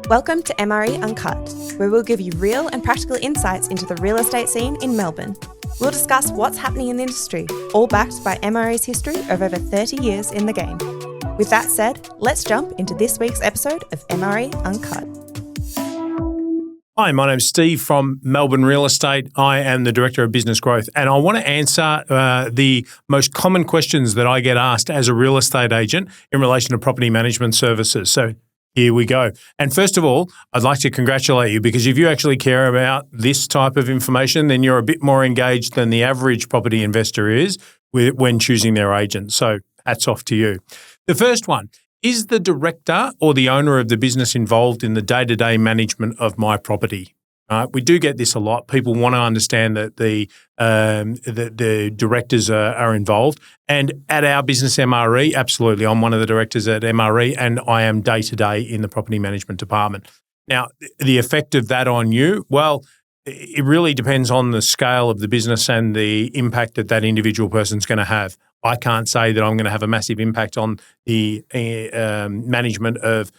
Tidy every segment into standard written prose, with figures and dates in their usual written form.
Welcome to MRE Uncut, where we'll give you real and practical insights into the real estate scene in Melbourne. We'll discuss what's happening in the industry, all backed by MRE's history of over 30 years in the game. With that said, let's jump into this week's episode of MRE Uncut. Hi, my name's Steve from Melbourne Real Estate. I am the Director of Business Growth, and I want to answer the most common questions that I get asked as a real estate agent in relation to property management services. So here we go. And first of all, I'd like to congratulate you, because if you actually care about this type of information, then you're a bit more engaged than the average property investor is when choosing their agent. So hats off to you. The first one, is the director or the owner of the business involved in the day-to-day management of my property? We do get this a lot. People want to understand that the directors are involved. And at our business MRE, absolutely, I'm one of the directors at MRE, and I am day-to-day in the property management department. Now, the effect of that on you, well, it really depends on the scale of the business and the impact that that individual person's going to have. I can't say that I'm going to have a massive impact on the management of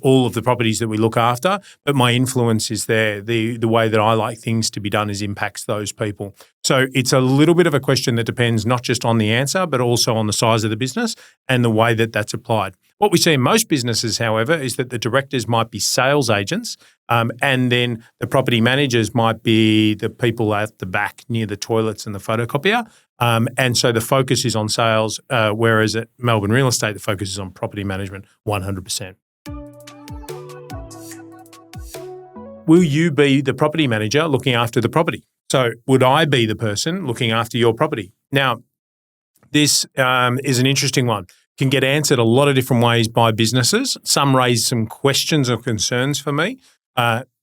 all of the properties that we look after, but my influence is there. The way that I like things to be done impacts those people. So it's a little bit of a question that depends not just on the answer, but also on the size of the business and the way that that's applied. What we see in most businesses, however, is that the directors might be sales agents, and then the property managers might be the people at the back near the toilets and the photocopier. And so the focus is on sales, whereas at Melbourne Real Estate, the focus is on property management 100%. Will you be the property manager looking after the property? So would I be the person looking after your property? Now, this is an interesting one. Can get answered a lot of different ways by businesses. Some raise some questions or concerns for me.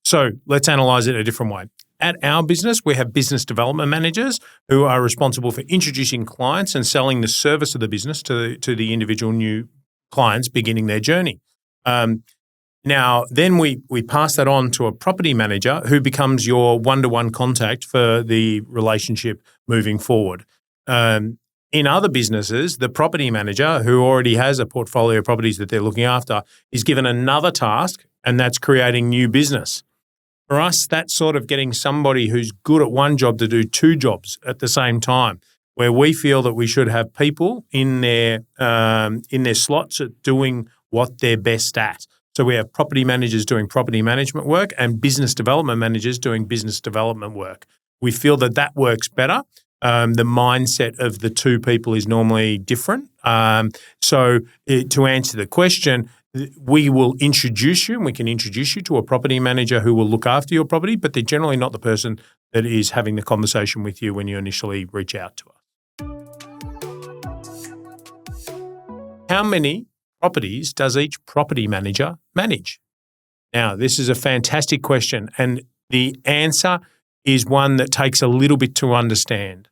So let's analyse it a different way. At our business, we have business development managers who are responsible for introducing clients and selling the service of the business to the individual new clients beginning their journey. Now, then we pass that on to a property manager who becomes your one-to-one contact for the relationship moving forward. In other businesses, the property manager who already has a portfolio of properties that they're looking after is given another task, and that's creating new business. For us, that's sort of getting somebody who's good at one job to do two jobs at the same time, where we feel that we should have people in their slots at doing what they're best at. So we have property managers doing property management work and business development managers doing business development work. We feel that that works better. The mindset of the two people is normally different. So to answer the question, we will introduce you, and we can introduce you to a property manager who will look after your property, but they're generally not the person that is having the conversation with you when you initially reach out to us. How many properties does each property manager manage? Now, this is a fantastic question, and the answer is one that takes a little bit to understand.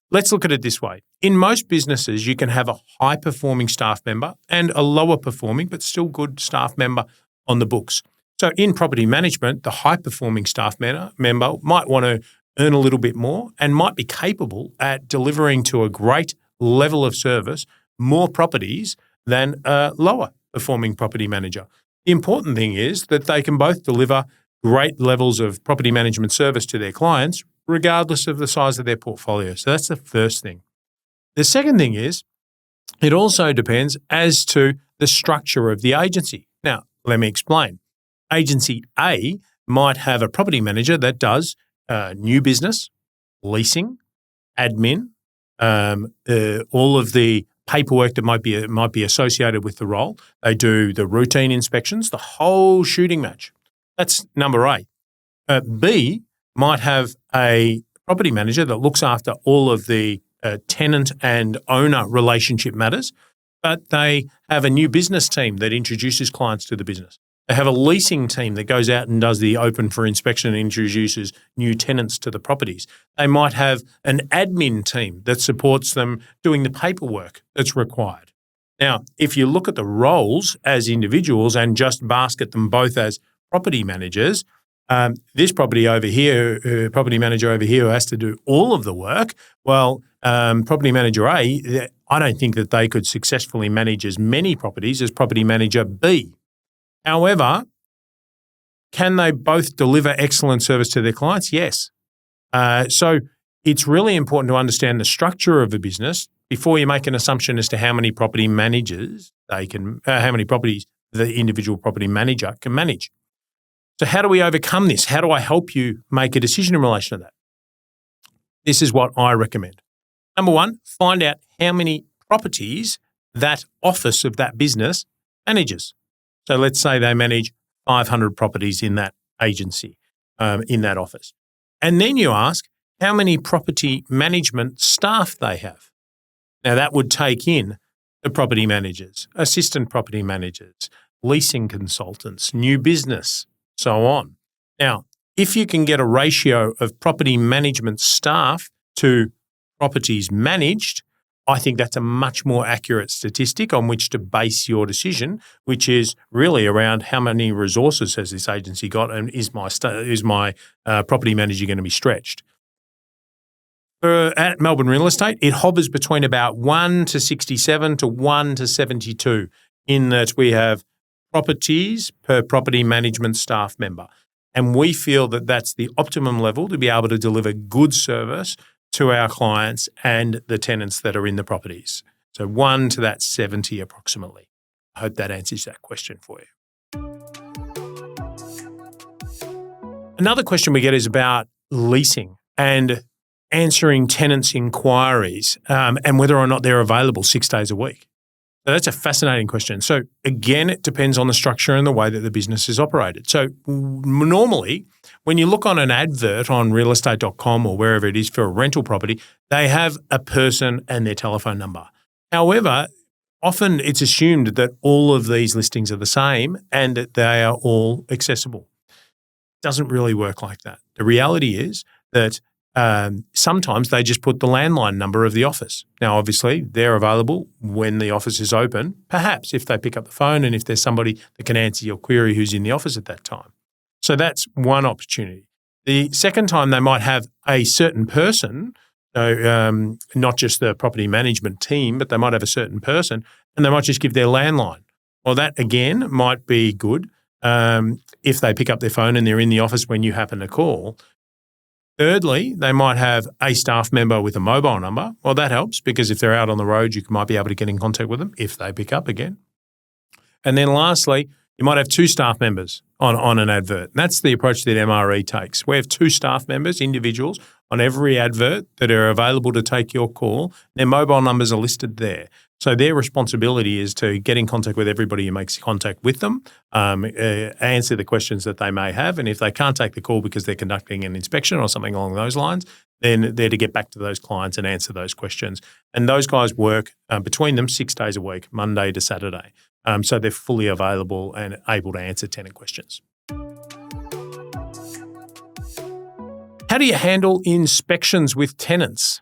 Let's look at it this way. In most businesses, you can have a high-performing staff member and a lower-performing but still good staff member on the books. So in property management, the high-performing staff member might want to earn a little bit more and might be capable at delivering to a great level of service more properties than a lower-performing property manager. The important thing is that they can both deliver great levels of property management service to their clients, regardless of the size of their portfolio. So that's the first thing. The second thing is it also depends as to the structure of the agency. Now, let me explain. Agency A might have a property manager that does new business, leasing, admin, all of the paperwork that might be associated with the role. They do the routine inspections, the whole shooting match. That's number A. B might have a property manager that looks after all of the tenant and owner relationship matters, but they have a new business team that introduces clients to the business. They have a leasing team that goes out and does the open for inspection and introduces new tenants to the properties. They might have an admin team that supports them doing the paperwork that's required. Now, if you look at the roles as individuals and just basket them both as property managers, this property manager over here who has to do all of the work, well, property manager A, I don't think that they could successfully manage as many properties as property manager B. However, Can they both deliver excellent service to their clients? Yes. So it's really important to understand the structure of a business before you make an assumption as to how many property managers how many properties the individual property manager can manage. So how do we overcome this? How do I help you make a decision in relation to that? This is what I recommend. Number one, find out how many properties that office of that business manages. So let's say they manage 500 properties in that agency, in that office. And then you ask how many property management staff they have. Now that would take in the property managers, assistant property managers, leasing consultants, new business, so on. Now, if you can get a ratio of property management staff to properties managed, I think that's a much more accurate statistic on which to base your decision, which is really around how many resources has this agency got and is my property manager going to be stretched. At Melbourne Real Estate, it hovers between about 1 to 67 to 1 to 72 in that we have properties per property management staff member. And we feel that that's the optimum level to be able to deliver good service to our clients and the tenants that are in the properties. So 1 to that 70 approximately. I hope that answers that question for you. Another question we get is about leasing and answering tenants' inquiries and whether or not they're available 6 days a week. So that's a fascinating question. So again, it depends on the structure and the way that the business is operated. So normally, when you look on an advert on realestate.com or wherever it is for a rental property, they have a person and their telephone number. However, often it's assumed that all of these listings are the same and that they are all accessible. It doesn't really work like that. The reality is that sometimes they just put the landline number of the office. Now, obviously, they're available when the office is open, perhaps if they pick up the phone and if there's somebody that can answer your query who's in the office at that time. So that's one opportunity. The second time, they might have a certain person, not just the property management team, but they might have a certain person and they might just give their landline. Well, that, again, might be good if they pick up their phone and they're in the office when you happen to call. Thirdly, they might have a staff member with a mobile number. Well, that helps because if they're out on the road, you might be able to get in contact with them if they pick up again. And then lastly, you might have 2 staff members on an advert. And that's the approach that MRE takes. We have 2 staff members, individuals, on every advert that are available to take your call. Their mobile numbers are listed there. So their responsibility is to get in contact with everybody who makes contact with them, answer the questions that they may have. And if they can't take the call because they're conducting an inspection or something along those lines, then they're to get back to those clients and answer those questions. And those guys work between them 6 days a week, Monday to Saturday. So they're fully available and able to answer tenant questions. How do you handle inspections with tenants?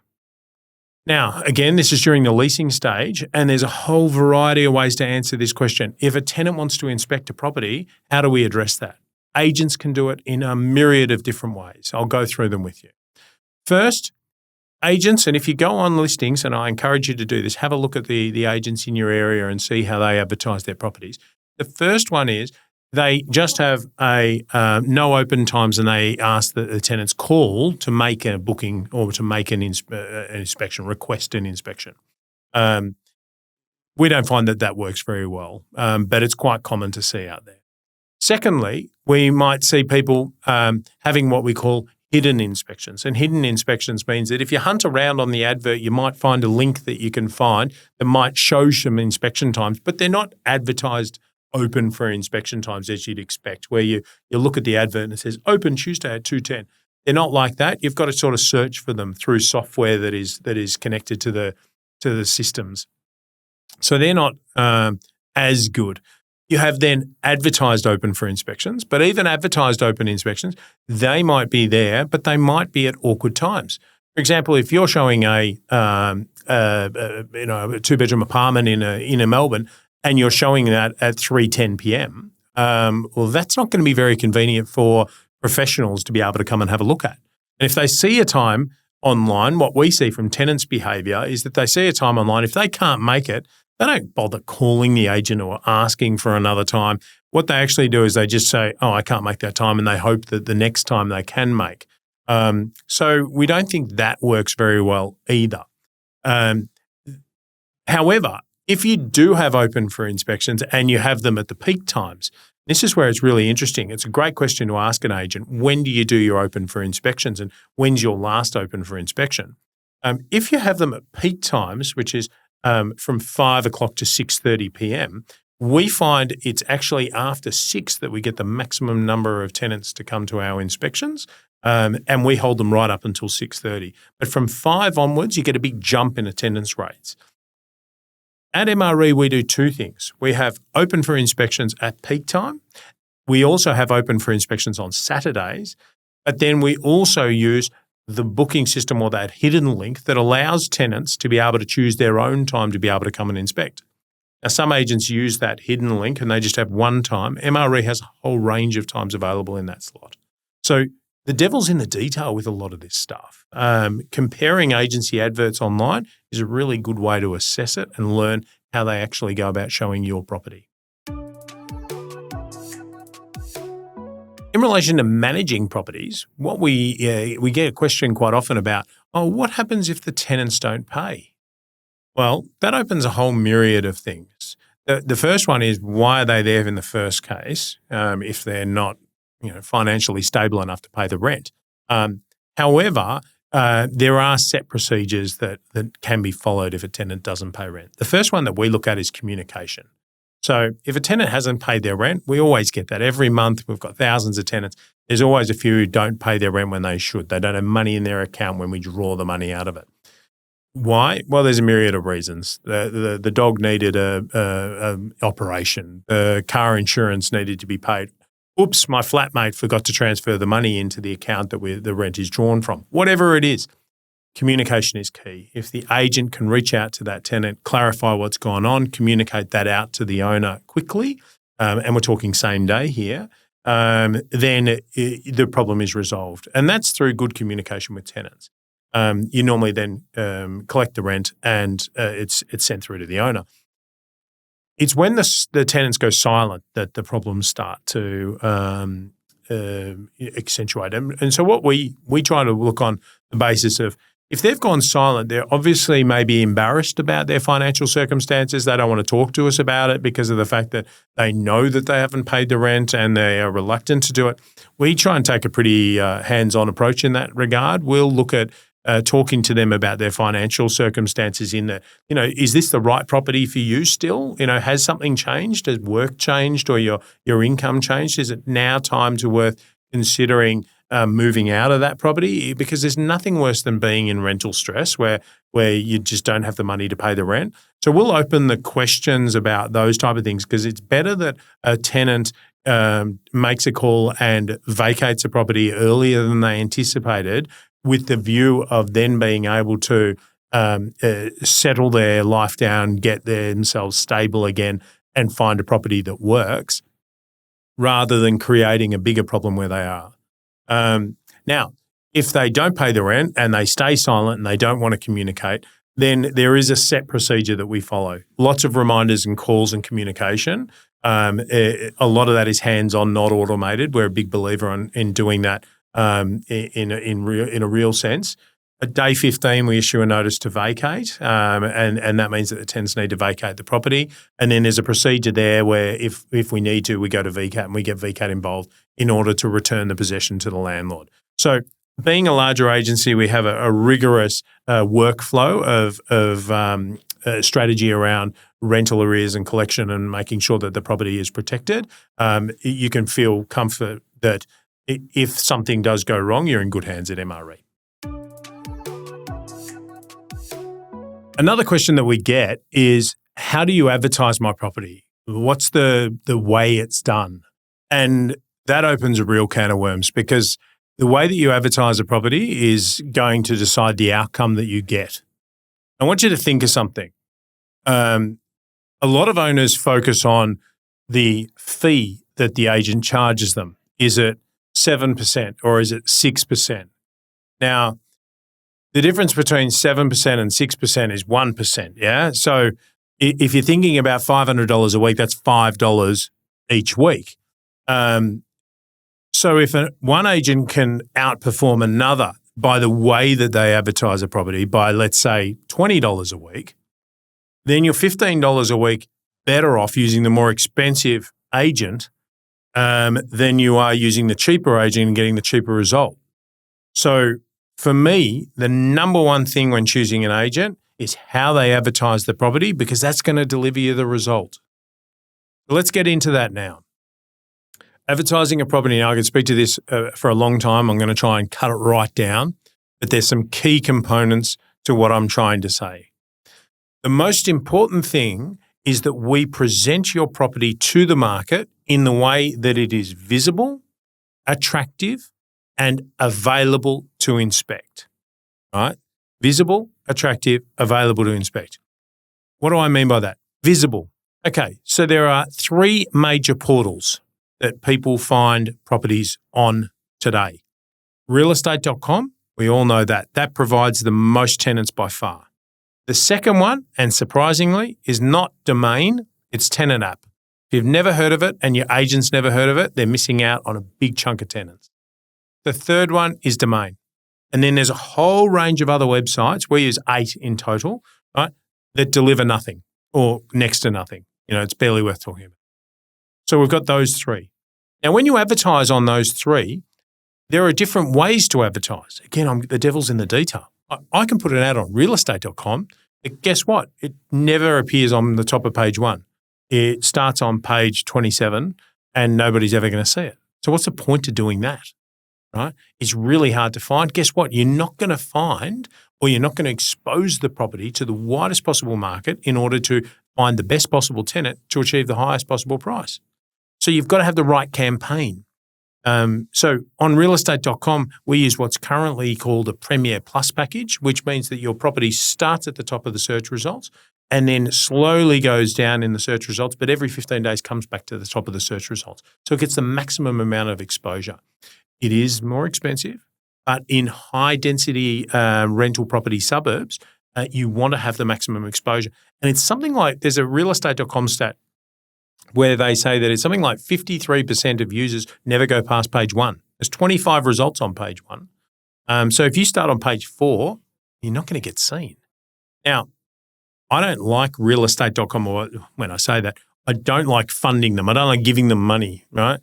Now, again, this is during the leasing stage, and there's a whole variety of ways to answer this question. If a tenant wants to inspect a property, how do we address that? Agents can do it in a myriad of different ways. I'll go through them with you. First, agents, and if you go on listings, and I encourage you to do this, have a look at the agents in your area and see how they advertise their properties. The first one is they just have no open times and they ask that the tenants call to make a booking or to make an inspection, request an inspection. We don't find that works very well, but it's quite common to see out there. Secondly, we might see people having what we call hidden inspections. And hidden inspections means that if you hunt around on the advert, you might find a link that you can find that might show some inspection times, but they're not advertised open for inspection times as you'd expect, where you look at the advert and it says open Tuesday at 2:10. They're not like that. You've got to sort of search for them through software that is connected to the systems. So they're not as good. You have then advertised open for inspections, but even advertised open inspections, they might be there, but they might be at awkward times. For example, if you're showing a 2-bedroom apartment in Melbourne, and you're showing that at 3:10 p.m., well, that's not going to be very convenient for professionals to be able to come and have a look at. And if they see a time online, what we see from tenants' behaviour is that they see a time online. If they can't make it, They don't bother calling the agent or asking for another time. What they actually do is they just say, oh, I can't make that time, and they hope that the next time they can make. So we don't think that works very well either. However, if you do have open for inspections and you have them at the peak times, this is where it's really interesting. It's a great question to ask an agent. When do you do your open for inspections, and when's your last open for inspection? If you have them at peak times, which is from 5 o'clock to 6:30 p.m., we find it's actually after 6 that we get the maximum number of tenants to come to our inspections, and we hold them right up until 6:30. But from 5 onwards, you get a big jump in attendance rates. At MRE, we do 2 things. We have open for inspections at peak time. We also have open for inspections on Saturdays, but then we also use the booking system, or that hidden link that allows tenants to be able to choose their own time to be able to come and inspect. Now, some agents use that hidden link and they just have one time. MRE has a whole range of times available in that slot. So the devil's in the detail with a lot of this stuff. Comparing agency adverts online is a really good way to assess it and learn how they actually go about showing your property. In relation to managing properties, what we get a question quite often about, what happens if the tenants don't pay? Well, that opens a whole myriad of things. The first one is, why are they there in the first case if they're not financially stable enough to pay the rent? However, there are set procedures that can be followed if a tenant doesn't pay rent. The first one that we look at is communication. So if a tenant hasn't paid their rent, we always get that. Every month we've got thousands of tenants. There's always a few who don't pay their rent when they should. They don't have money in their account when we draw the money out of it. Why? Well, there's a myriad of reasons. The dog needed a operation. The car insurance needed to be paid. Oops, my flatmate forgot to transfer the money into the account that the rent is drawn from. Whatever it is, communication is key. If the agent can reach out to that tenant, clarify what's gone on, communicate that out to the owner quickly, and we're talking same day here, then the problem is resolved. And that's through good communication with tenants. You normally then collect the rent and it's sent through to the owner. It's when the tenants go silent that the problems start to accentuate. And so what we try to look on the basis of, if they've gone silent, they're obviously maybe embarrassed about their financial circumstances. They don't want to talk to us about it because of the fact that they know that they haven't paid the rent and they are reluctant to do it. We try and take a pretty hands-on approach in that regard. We'll look at talking to them about their financial circumstances in that, is this the right property for you still? Has something changed? Has work changed or your income changed? Is it now time to worth considering moving out of that property? Because there's nothing worse than being in rental stress where you just don't have the money to pay the rent. So we'll open the questions about those type of things, because it's better that a tenant makes a call and vacates a property earlier than they anticipated, with the view of then being able to settle their life down, get themselves stable again, and find a property that works, rather than creating a bigger problem where they are. Now, if they don't pay the rent and they stay silent and they don't want to communicate, then there is a set procedure that we follow. Lots of reminders and calls and communication. A lot of that is hands-on, not automated. We're a big believer in doing that in a real sense. At day 15, we issue a notice to vacate, and that means that the tenants need to vacate the property. And then there's a procedure there where if we need to, we go to VCAT and we get VCAT involved in order to return the possession to the landlord. So being a larger agency, we have a rigorous workflow of strategy around rental arrears and collection and making sure that the property is protected. You can feel comfort that if something does go wrong, you're in good hands at MRE. Another question that we get is, how do you advertise my property? What's the way it's done? And that opens a real can of worms, because the way that you advertise a property is going to decide the outcome that you get. I want you to think of something. A lot of owners focus on the fee that the agent charges them. Is it 7% or is it 6%? Now, the difference between 7% and 6% is 1%, yeah? So if you're thinking about $500 a week, that's $5 each week. So if one agent can outperform another by the way that they advertise a property by, let's say, $20 a week, then you're $15 a week better off using the more expensive agent than you are using the cheaper agent and getting the cheaper result. So for me, the number one thing when choosing an agent is how they advertise the property, because that's going to deliver you the result. So let's get into that now. Advertising a property, now I could speak to this for a long time. I'm going to try and cut it right down, but there's some key components to what I'm trying to say. The most important thing is that we present your property to the market in the way that it is visible, attractive, and available to inspect. Right? Visible, attractive, available to inspect. What do I mean by that? Visible. Okay, so there are 3 major portals that people find properties on today. Realestate.com, we all know that. That provides the most tenants by far. The second one, and surprisingly, is not Domain, it's Tenant App. If you've never heard of it and your agent's never heard of it, they're missing out on a big chunk of tenants. The third one is Domain. And then there's a whole range of other websites, we use 8 in total, right, that deliver nothing or next to nothing. It's barely worth talking about. So we've got those 3. Now, when you advertise on those 3, there are different ways to advertise. Again, the devil's in the detail. I can put an ad on realestate.com, but guess what? It never appears on the top of page 1. It starts on page 27 and nobody's ever going to see it. So what's the point of doing that, right? It's really hard to find. Guess what? You're not going to find, or you're not going to expose the property to the widest possible market in order to find the best possible tenant to achieve the highest possible price. So you've got to have the right campaign. So on realestate.com, we use what's currently called a Premier Plus package, which means that your property starts at the top of the search results and then slowly goes down in the search results, but every 15 days comes back to the top of the search results. So it gets the maximum amount of exposure. It is more expensive, but in high density rental property suburbs, you want to have the maximum exposure. And it's something like, there's a realestate.com stat where they say that it's something like 53% of users never go past page 1. There's 25 results on page 1. So if you start on page 4, you're not going to get seen. Now, I don't like realestate.com, or when I say that, I don't like funding them. I don't like giving them money, right?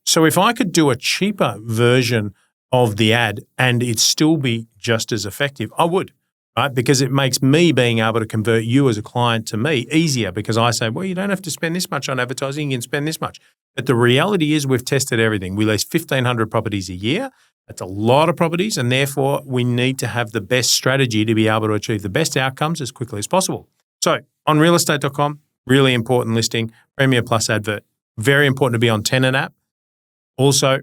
So if I could do a cheaper version of the ad and it still be just as effective, I would. Right? Because it makes me being able to convert you as a client to me easier, because I say, well, you don't have to spend this much on advertising, you can spend this much. But the reality is we've tested everything. We lease 1,500 properties a year. That's a lot of properties, and therefore we need to have the best strategy to be able to achieve the best outcomes as quickly as possible. So on realestate.com, really important listing, Premier Plus advert. Very important to be on Tenant App. Also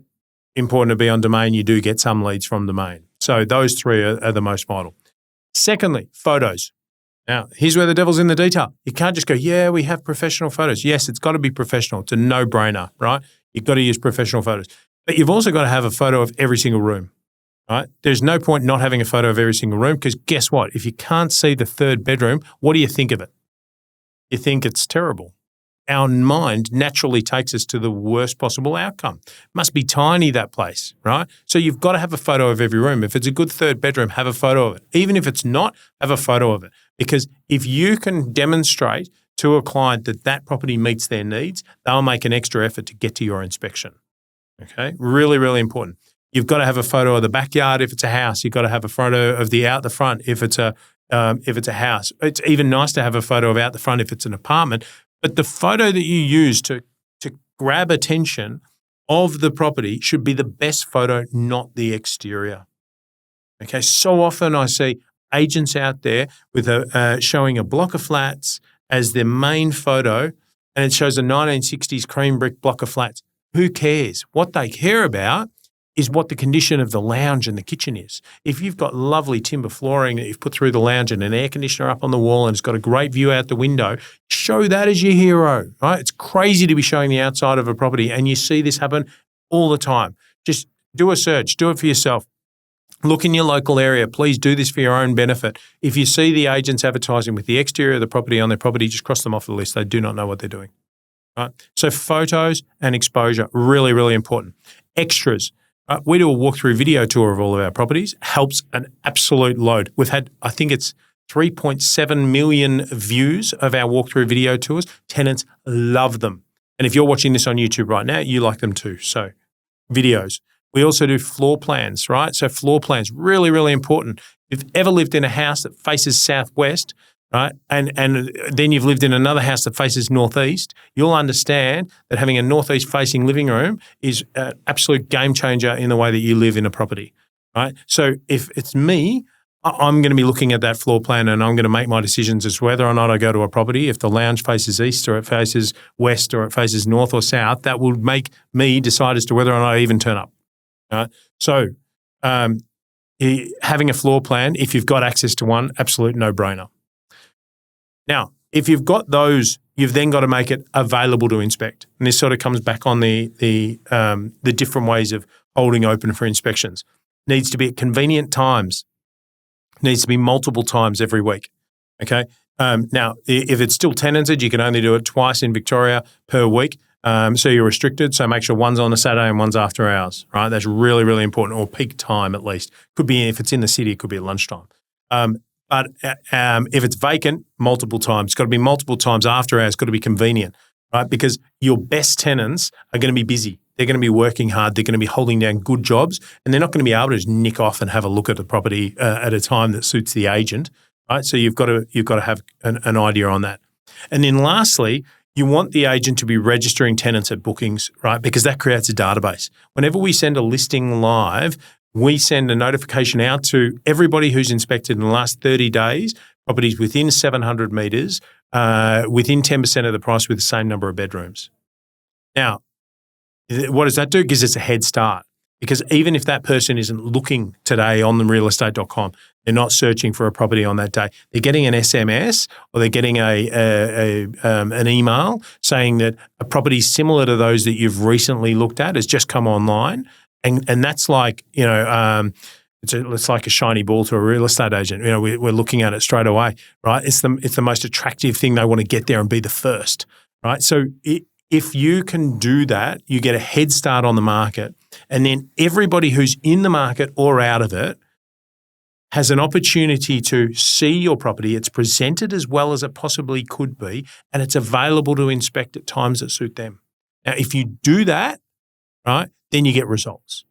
important to be on Domain. You do get some leads from Domain. So those 3 are the most vital. Secondly, photos. Now, here's where the devil's in the detail. You can't just go, yeah, we have professional photos. Yes, it's got to be professional. It's a no-brainer, right? You've got to use professional photos. But you've also got to have a photo of every single room, right? There's no point not having a photo of every single room, because guess what? If you can't see the 3rd bedroom, what do you think of it? You think it's terrible. Our mind naturally takes us to the worst possible outcome. It must be tiny, that place, right? So you've got to have a photo of every room. If it's a good 3rd bedroom, have a photo of it. Even if it's not, have a photo of it. Because if you can demonstrate to a client that that property meets their needs, they'll make an extra effort to get to your inspection. Okay? Really, really important. You've got to have a photo of the backyard if it's a house. You've got to have a photo of the out the front if it's a house. It's even nice to have a photo of out the front if it's an apartment. But the photo that you use to grab attention of the property should be the best photo, not the exterior. Okay, so often I see agents out there with showing a block of flats as their main photo, and it shows a 1960s cream brick block of flats. Who cares? What they care about is what the condition of the lounge and the kitchen is. If you've got lovely timber flooring that you've put through the lounge and an air conditioner up on the wall and it's got a great view out the window, show that as your hero, right? It's crazy to be showing the outside of a property, and you see this happen all the time. Just do a search, do it for yourself. Look in your local area. Please do this for your own benefit. If you see the agents advertising with the exterior of the property on their property, just cross them off the list. They do not know what they're doing. Right? So photos and exposure, really, really important. Extras. We do a walkthrough video tour of all of our properties. Helps an absolute load. We've had, I think it's 3.7 million views of our walkthrough video tours. Tenants love them. And if you're watching this on YouTube right now, you like them too. So videos. We also do floor plans, right? So floor plans, really, really important. If you've ever lived in a house that faces southwest, right, and then you've lived in another house that faces northeast, you'll understand that having a northeast-facing living room is an absolute game changer in the way that you live in a property, right? So if it's me, I'm going to be looking at that floor plan and I'm going to make my decisions as to whether or not I go to a property. If the lounge faces east or it faces west or it faces north or south, that will make me decide as to whether or not I even turn up. So having a floor plan, if you've got access to one, absolute no-brainer. Now, if you've got those, you've then got to make it available to inspect. And this sort of comes back on the different ways of holding open for inspections. Needs to be at convenient times. Needs to be multiple times every week. Okay. Now, if it's still tenanted, you can only do it twice in Victoria per week. So you're restricted. So make sure one's on a Saturday and one's after hours, right? That's really, really important, or peak time at least. Could be, if it's in the city, it could be at lunchtime. But if it's vacant, multiple times. It's got to be multiple times after hours. It's got to be convenient, right? Because your best tenants are going to be busy. They're going to be working hard. They're going to be holding down good jobs, and they're not going to be able to just nick off and have a look at the property at a time that suits the agent, right? So you've got to have an idea on that. And then lastly, you want the agent to be registering tenants at bookings, right? Because that creates a database. Whenever we send a listing live, we send a notification out to everybody who's inspected in the last 30 days, properties within 700 metres, within 10% of the price with the same number of bedrooms. Now, what does that do? It gives us a head start. Because even if that person isn't looking today on the realestate.com, they're not searching for a property on that day, they're getting an SMS or they're getting an email saying that a property similar to those that you've recently looked at has just come online. And that's like, it's like a shiny ball to a real estate agent. We're looking at it straight away, right? It's the most attractive thing. They want to get there and be the first, right? So if you can do that, you get a head start on the market, and then everybody who's in the market or out of it has an opportunity to see your property. It's presented as well as it possibly could be, and it's available to inspect at times that suit them. Now, if you do that, right, then you get results.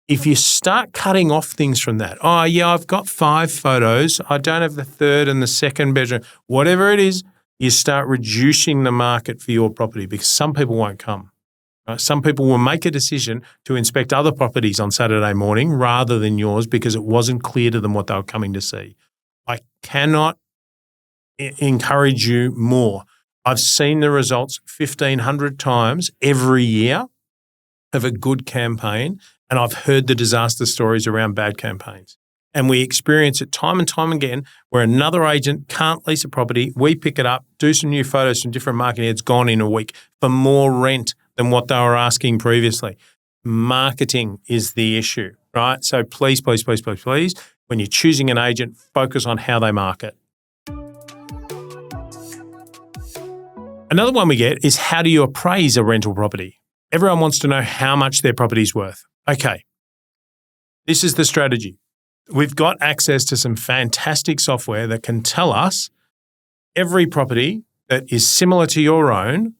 If you start cutting off things from that, oh, yeah, I've got 5 photos, I don't have the third and the second bedroom, whatever it is, you start reducing the market for your property because some people won't come. Right? Some people will make a decision to inspect other properties on Saturday morning rather than yours because it wasn't clear to them what they were coming to see. I cannot encourage you more. I've seen the results 1,500 times every year of a good campaign, and I've heard the disaster stories around bad campaigns. And we experience it time and time again where another agent can't lease a property, we pick it up, do some new photos from different marketing heads, gone in a week for more rent than what they were asking previously. Marketing is the issue, right? So please, please, please, please, please, when you're choosing an agent, focus on how they market. Another one we get is, how do you appraise a rental property? Everyone wants to know how much their property's worth. Okay, this is the strategy. We've got access to some fantastic software that can tell us every property that is similar to your own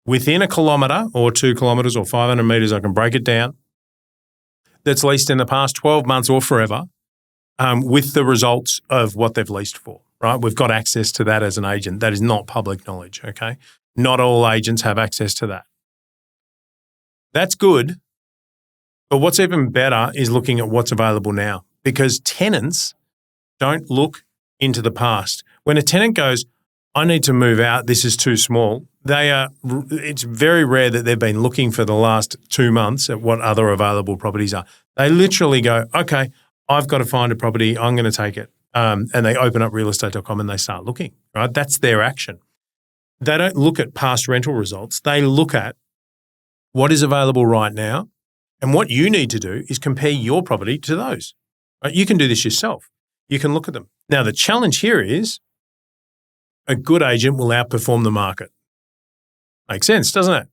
within 1 kilometre or 2 kilometres or 500 metres, I can break it down, that's leased in the past 12 months or forever, with the results of what they've leased for, right? We've got access to that as an agent. That is not public knowledge, okay? Not all agents have access to that. That's good, but what's even better is looking at what's available now, because tenants don't look into the past. When a tenant goes, I need to move out, this is too small, it's very rare that they've been looking for the last 2 months at what other available properties are. They literally go, okay, I've got to find a property, I'm going to take it. And they open up realestate.com and they start looking, right? That's their action. They don't look at past rental results. They look at what is available right now, and what you need to do is compare your property to those. Right? You can do this yourself. You can look at them. Now, the challenge here is a good agent will outperform the market. Makes sense, doesn't it?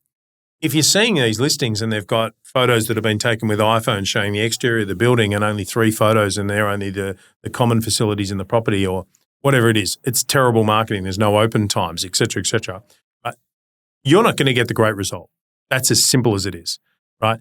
If you're seeing these listings and they've got photos that have been taken with iPhones showing the exterior of the building and only 3 photos and they're only the common facilities in the property or whatever it is, it's terrible marketing. There's no open times, et cetera, et cetera. But you're not going to get the great result. That's as simple as it is, right?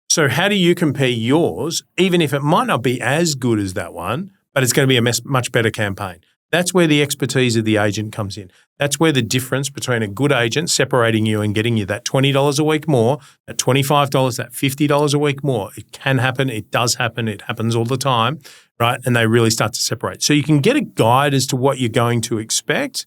So how do you compare yours, even if it might not be as good as that one, but it's going to be a much better campaign? That's where the expertise of the agent comes in. That's where the difference between a good agent separating you and getting you that $20 a week more, that $25, that $50 a week more. It can happen. It does happen. It happens all the time, right? And they really start to separate. So you can get a guide as to what you're going to expect,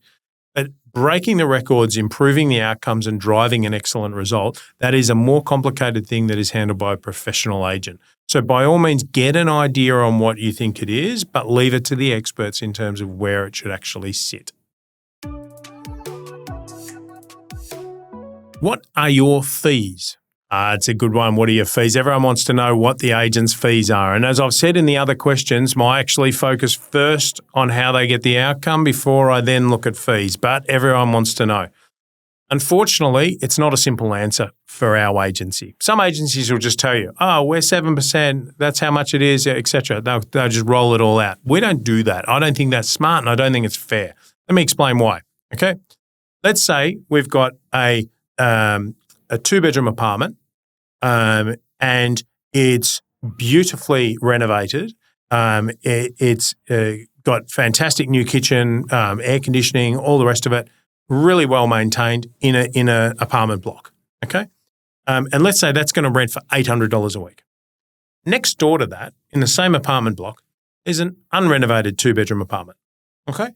but breaking the records, improving the outcomes and driving an excellent result, that is a more complicated thing that is handled by a professional agent. So by all means, get an idea on what you think it is, but leave it to the experts in terms of where it should actually sit. What are your fees? It's a good one. What are your fees? Everyone wants to know what the agent's fees are. And as I've said in the other questions, I actually focus first on how they get the outcome before I then look at fees. But everyone wants to know. Unfortunately, it's not a simple answer for our agency. Some agencies will just tell you, oh, we're 7%, that's how much it is, et cetera. They'll just roll it all out. We don't do that. I don't think that's smart and I don't think it's fair. Let me explain why, okay? Let's say we've got a 2-bedroom apartment and it's beautifully renovated. It's got fantastic new kitchen, air conditioning, all the rest of it. Really well maintained in a apartment block, okay? And let's say that's going to rent for $800 a week. Next door to that, in the same apartment block, is an unrenovated 2-bedroom apartment, okay?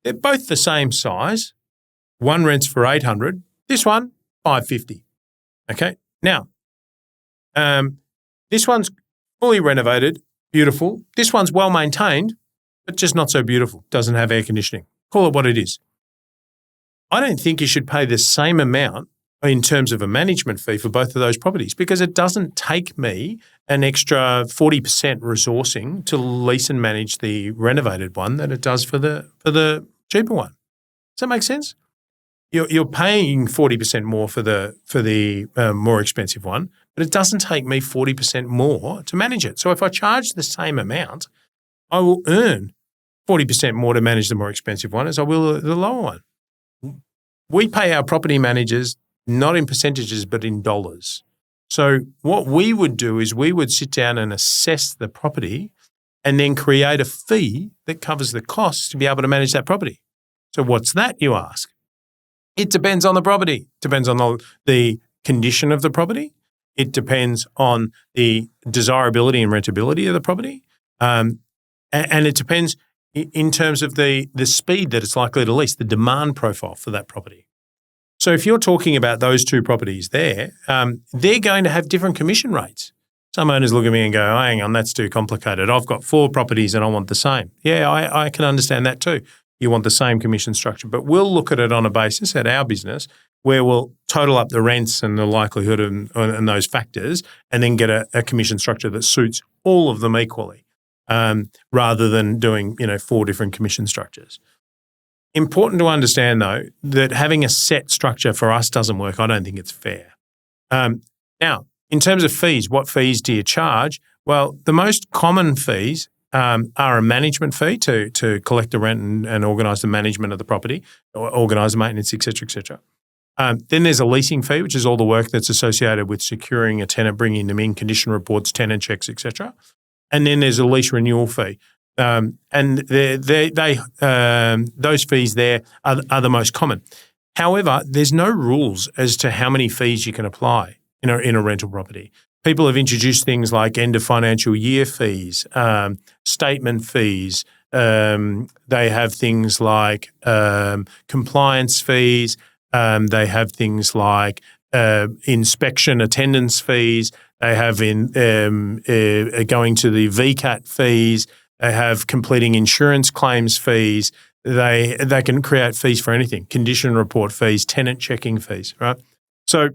They're both the same size. One rents for $800, this one $550, okay? Now, this one's fully renovated, beautiful. This one's well maintained, but just not so beautiful. Doesn't have air conditioning. Call it what it is. I don't think you should pay the same amount in terms of a management fee for both of those properties because it doesn't take me an extra 40% resourcing to lease and manage the renovated one than it does for the cheaper one. Does that make sense? You're paying 40% more for the more expensive one, but it doesn't take me 40% more to manage it. So if I charge the same amount, I will earn 40% more to manage the more expensive one as I will the lower one. We pay our property managers not in percentages, but in dollars. So what we would do is we would sit down and assess the property and then create a fee that covers the costs to be able to manage that property. So what's that, you ask? It depends on the property. It depends on the condition of the property. It depends on the desirability and rentability of the property. And it depends in terms of the speed that it's likely to lease, the demand profile for that property. So if you're talking about those two properties there, they're going to have different commission rates. Some owners look at me and go, oh, hang on, that's too complicated. I've got 4 properties and I want the same. Yeah, I can understand that too. You want the same commission structure. But we'll look at it on a basis at our business where we'll total up the rents and the likelihood and those factors and then get a commission structure that suits all of them equally. Rather than doing, 4 different commission structures. Important to understand, though, that having a set structure for us doesn't work. I don't think it's fair. Now, in terms of fees, what fees do you charge? Well, the most common fees are a management fee to collect the rent and organise the management of the property, or organise the maintenance, et cetera, et cetera. Then there's a leasing fee, which is all the work that's associated with securing a tenant, bringing them in, condition reports, tenant checks, et cetera. And then there's a lease renewal fee. And those fees there are the most common. However, there's no rules as to how many fees you can apply in a rental property. People have introduced things like end of financial year fees, statement fees. They have things like compliance fees. They have things like inspection attendance fees. They have going to the VCAT fees. They have completing insurance claims fees. They can create fees for anything, condition report fees, tenant checking fees, right? So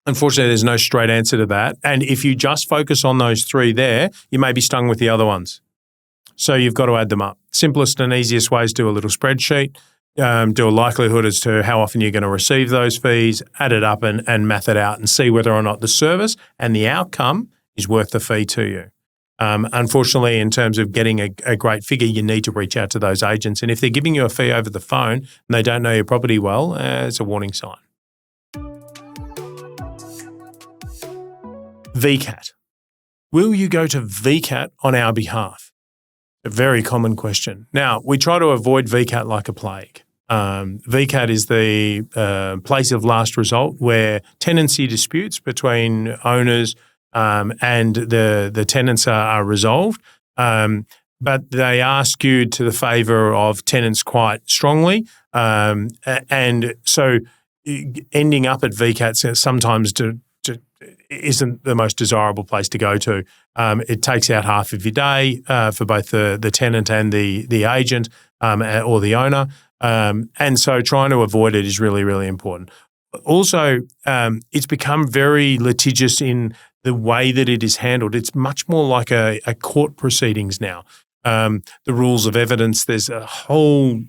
Unfortunately, there's no straight answer to that. And if you just focus on those three there, you may be stung with the other ones. So you've got to add them up. Simplest and easiest way is do a little spreadsheet, do a likelihood as to how often you're going to receive those fees, add it up and math it out and see whether or not the service and the outcome is worth the fee to you. Unfortunately, in terms of getting a great figure, you need to reach out to those agents. And if they're giving you a fee over the phone and they don't know your property well, it's a warning sign. VCAT. Will you go to VCAT on our behalf? A very common question. Now, we try to avoid VCAT like a plague. VCAT is the place of last resort where tenancy disputes between owners and the tenants are resolved, but they are skewed to the favour of tenants quite strongly. And so ending up at VCAT sometimes isn't the most desirable place to go to. It takes out half of your day for both the tenant and the agent or the owner. And so trying to avoid it is really, really important. Also, it's become very litigious in the way that it is handled. It's much more like a court proceedings now. The rules of evidence, there's a whole,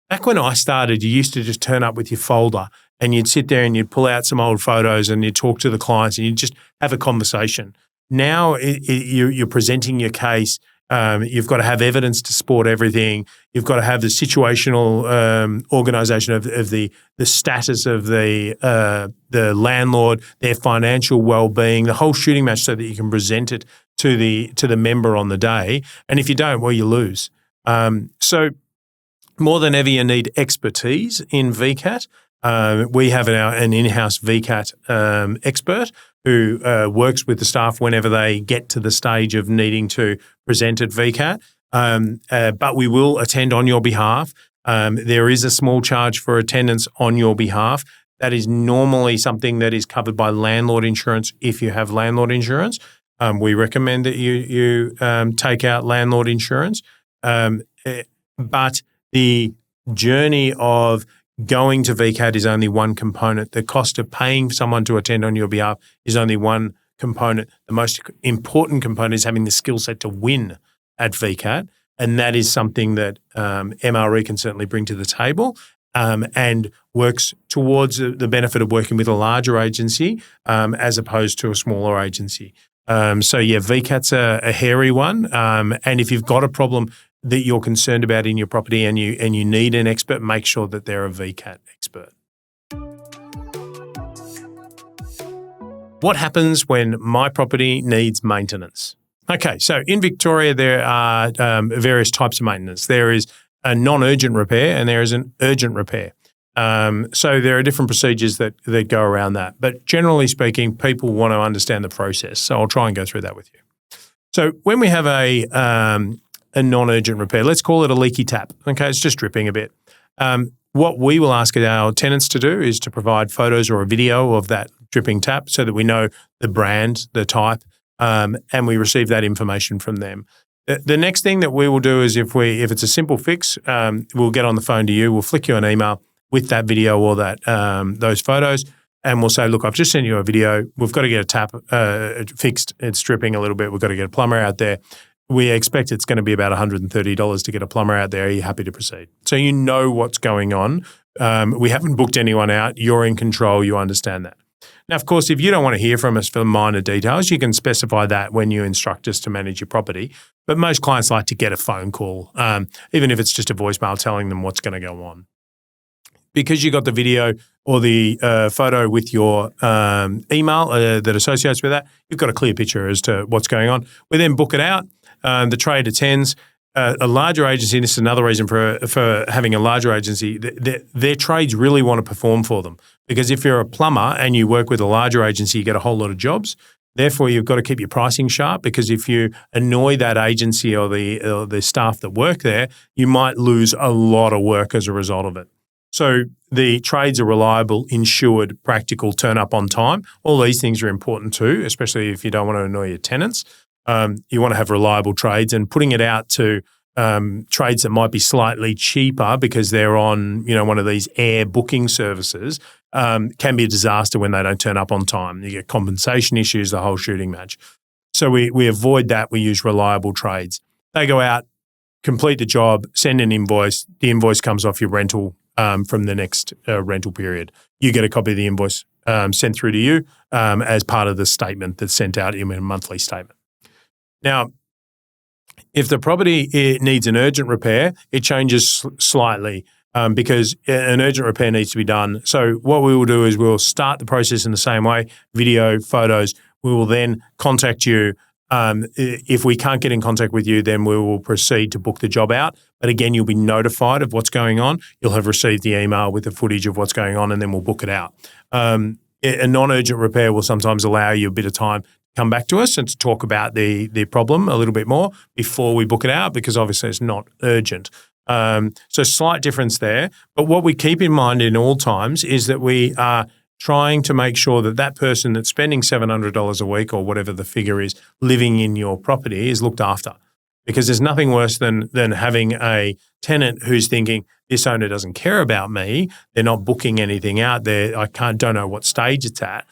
back when I started, you used to just turn up with your folder and you'd sit there and you'd pull out some old photos and you'd talk to the clients and you'd just have a conversation. Now you're presenting your case. You've got to have evidence to support everything. You've got to have the situational organisation of the status of the landlord, their financial well-being, the whole shooting match, so that you can present it to the member on the day. And if you don't, well, you lose. So more than ever, you need expertise in VCAT. We have an in-house VCAT expert who works with the staff whenever they get to the stage of needing to present at VCAT. But we will attend on your behalf. There is a small charge for attendance on your behalf. That is normally something that is covered by landlord insurance if you have landlord insurance. We recommend that you take out landlord insurance. But the journey of going to VCAT is only one component. The cost of paying someone to attend on your behalf is only one component. The most important component is having the skill set to win at VCAT, and that is something that MRE can certainly bring to the table and works towards the benefit of working with a larger agency as opposed to a smaller agency. VCAT's a hairy one, and if you've got a problem that you're concerned about in your property and you need an expert, make sure that they're a VCAT expert. What happens when my property needs maintenance? Okay, so in Victoria, there are various types of maintenance. There is a non-urgent repair and there is an urgent repair. So there are different procedures that go around that. But generally speaking, people want to understand the process. So I'll try and go through that with you. So when we have a non-urgent repair, let's call it a leaky tap. Okay, it's just dripping a bit. What we will ask our tenants to do is to provide photos or a video of that dripping tap so that we know the brand, the type, and we receive that information from them. The next thing that we will do is if it's a simple fix, we'll get on the phone to you, we'll flick you an email with that video or that those photos, and we'll say, look, I've just sent you a video. We've got to get a tap fixed. It's dripping a little bit. We've got to get a plumber out there. We expect it's going to be about $130 to get a plumber out there. Are you happy to proceed? So you know what's going on. We haven't booked anyone out. You're in control. You understand that. Now, of course, if you don't want to hear from us for minor details, you can specify that when you instruct us to manage your property. But most clients like to get a phone call, even if it's just a voicemail telling them what's going to go on. Because you got the video or the photo with your email that associates with that, you've got a clear picture as to what's going on. We then book it out. The trade attends. A larger agency, and this is another reason for having a larger agency, their trades really want to perform for them. Because if you're a plumber and you work with a larger agency, you get a whole lot of jobs. Therefore, you've got to keep your pricing sharp, because if you annoy that agency or the staff that work there, you might lose a lot of work as a result of it. So the trades are reliable, insured, practical, turn up on time. All these things are important too, especially if you don't want to annoy your tenants. You want to have reliable trades, and putting it out to trades that might be slightly cheaper because they're on one of these air booking services can be a disaster when they don't turn up on time. You get compensation issues, the whole shooting match. So we avoid that. We use reliable trades. They go out, complete the job, send an invoice. The invoice comes off your rental from the next rental period. You get a copy of the invoice sent through to you as part of the statement that's sent out in a monthly statement. Now, if the property needs an urgent repair, it changes slightly because an urgent repair needs to be done. So what we will do is we'll start the process in the same way, video, photos. We will then contact you. If we can't get in contact with you, then we will proceed to book the job out. But again, you'll be notified of what's going on. You'll have received the email with the footage of what's going on, and then we'll book it out. A non-urgent repair will sometimes allow you a bit of time to come back to us and to talk about the problem a little bit more before we book it out, because obviously it's not urgent. So slight difference there. But what we keep in mind in all times is that we are trying to make sure that that person that's spending $700 a week or whatever the figure is living in your property is looked after. Because there's nothing worse than having a tenant who's thinking, this owner doesn't care about me, they're not booking anything out there, don't know what stage it's at.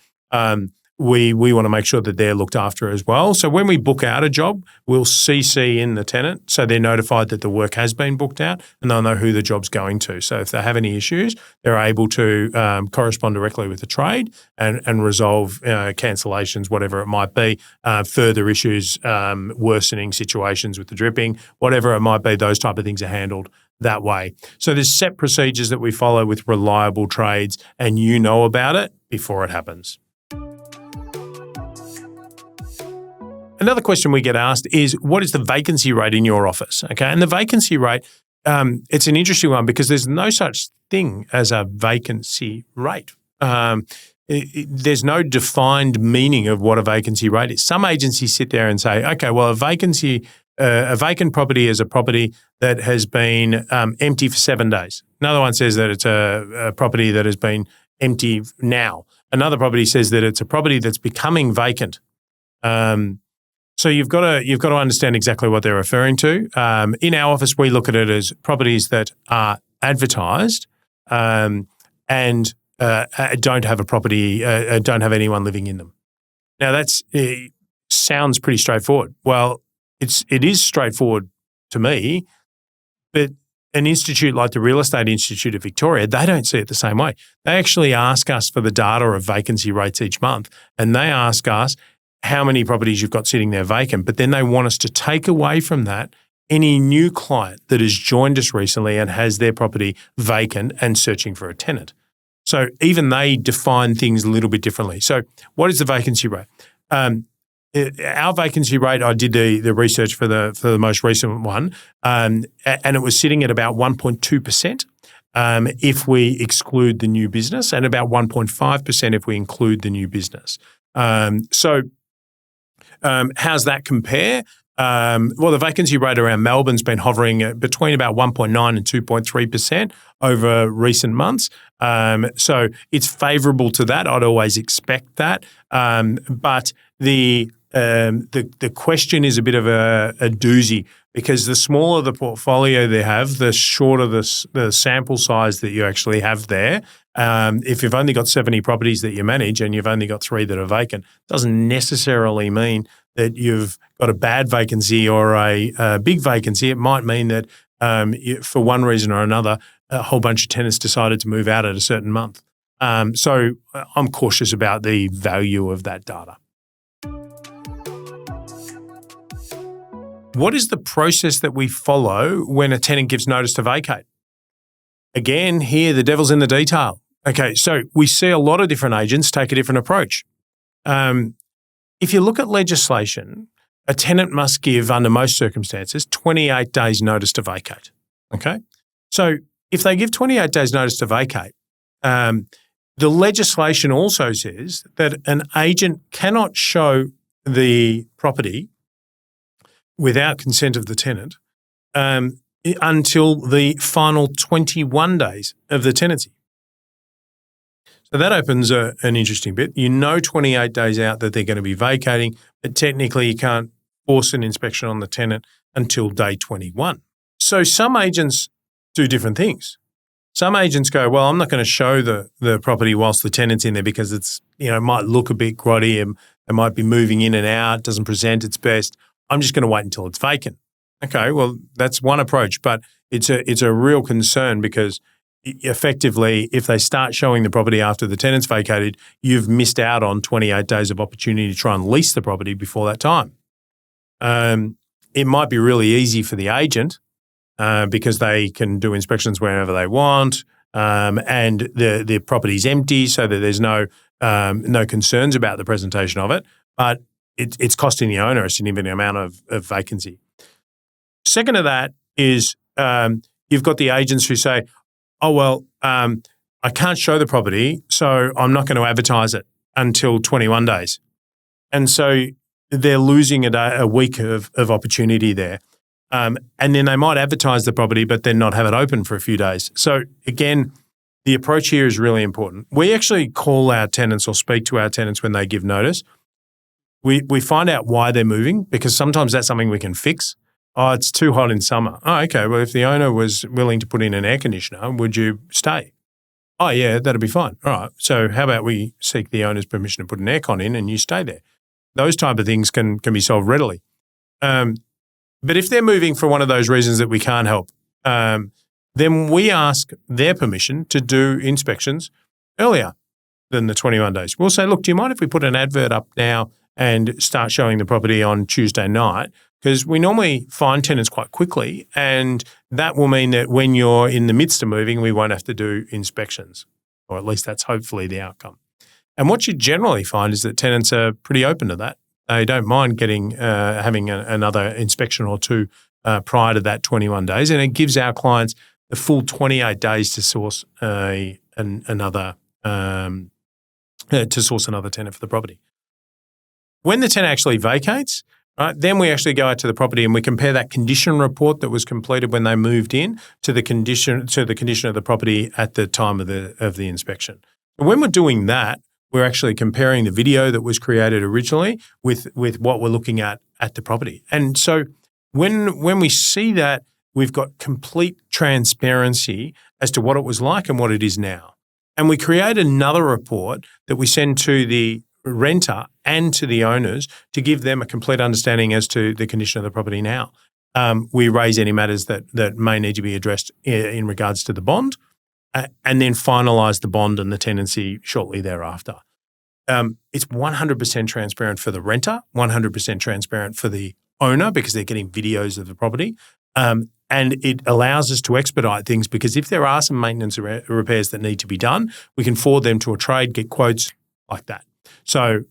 We want to make sure that they're looked after as well. So when we book out a job, we'll CC in the tenant so they're notified that the work has been booked out and they'll know who the job's going to. So if they have any issues, they're able to correspond directly with the trade and resolve cancellations, whatever it might be, further issues, worsening situations with the dripping, whatever it might be, those type of things are handled that way. So there's set procedures that we follow with reliable trades, and you know about it before it happens. Another question we get asked is, what is the vacancy rate in your office? Okay, and the vacancy rate, it's an interesting one because there's no such thing as a vacancy rate. There's no defined meaning of what a vacancy rate is. Some agencies sit there and say, okay, well, a vacant property is a property that has been empty for 7 days. Another one says that it's a property that has been empty now. Another property says that it's a property that's becoming vacant. So you've got to understand exactly what they're referring to. In our office, we look at it as properties that are advertised and don't have a property, don't have anyone living in them. Now it sounds pretty straightforward. Well, it is straightforward to me, but an institute like the Real Estate Institute of Victoria, they don't see it the same way. They actually ask us for the data of vacancy rates each month, and they ask us how many properties you've got sitting there vacant, but then they want us to take away from that any new client that has joined us recently and has their property vacant and searching for a tenant. So even they define things a little bit differently. So what is the vacancy rate? Our vacancy rate, I did the research for the most recent one, and it was sitting at about 1.2% if we exclude the new business, and about 1.5% if we include the new business. How's that compare? Well, the vacancy rate around Melbourne's been hovering between about 1.9 and 2.3% over recent months. So it's favourable to that. I'd always expect that. But the question is a bit of a doozy, because the smaller the portfolio they have, the shorter the sample size that you actually have there. If you've only got 70 properties that you manage and you've only got 3 that are vacant, doesn't necessarily mean that you've got a bad vacancy or a big vacancy. It might mean that for one reason or another, a whole bunch of tenants decided to move out at a certain month. So I'm cautious about the value of that data. What is the process that we follow when a tenant gives notice to vacate? Again, here, the devil's in the detail. Okay, so we see a lot of different agents take a different approach. If you look at legislation, a tenant must give, under most circumstances, 28 days notice to vacate. Okay? So if they give 28 days notice to vacate, the legislation also says that an agent cannot show the property without consent of the tenant until the final 21 days of the tenancy. So that opens an interesting bit. You know 28 days out that they're going to be vacating, but technically you can't force an inspection on the tenant until day 21. So some agents do different things. Some agents go, well, I'm not going to show the property whilst the tenant's in there because it's, it might look a bit grotty and it might be moving in and out, doesn't present its best. I'm just going to wait until it's vacant. Okay, well, that's one approach, but it's a real concern because effectively, if they start showing the property after the tenant's vacated, you've missed out on 28 days of opportunity to try and lease the property before that time. It might be really easy for the agent because they can do inspections wherever they want, and the property's empty, so that there's no concerns about the presentation of it. But it's costing the owner a significant amount of vacancy. Second to that is you've got the agents who say, oh, well, I can't show the property, so I'm not going to advertise it until 21 days. And so they're losing a week of opportunity there. And then they might advertise the property, but then not have it open for a few days. So again, the approach here is really important. We actually call our tenants or speak to our tenants when they give notice. We find out why they're moving because sometimes that's something we can fix. Oh, it's too hot in summer. Oh, okay. Well, if the owner was willing to put in an air conditioner, would you stay? Oh, yeah, that'd be fine. All right. So how about we seek the owner's permission to put an aircon in and you stay there? Those type of things can be solved readily. But if they're moving for one of those reasons that we can't help, then we ask their permission to do inspections earlier than the 21 days. We'll say, look, do you mind if we put an advert up now and start showing the property on Tuesday night? Because we normally find tenants quite quickly, and that will mean that when you're in the midst of moving, we won't have to do inspections, or at least that's hopefully the outcome. And what you generally find is that tenants are pretty open to that. They don't mind having another inspection or two prior to that 21 days, and it gives our clients the full 28 days to source another tenant for the property. When the tenant actually vacates, right, then we actually go out to the property and we compare that condition report that was completed when they moved in to the condition of the property at the time of the inspection. And when we're doing that, we're actually comparing the video that was created originally with what we're looking at the property. And so when we see that, we've got complete transparency as to what it was like and what it is now. And we create another report that we send to the renter and to the owners to give them a complete understanding as to the condition of the property now. We raise any matters that may need to be addressed in regards to the bond, and then finalise the bond and the tenancy shortly thereafter. It's 100% transparent for the renter, 100% transparent for the owner because they're getting videos of the property, and it allows us to expedite things because if there are some maintenance or repairs that need to be done, we can forward them to a trade, get quotes like that. So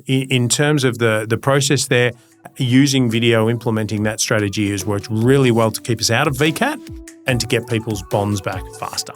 in terms of the process there, using video, implementing that strategy has worked really well to keep us out of VCAT and to get people's bonds back faster.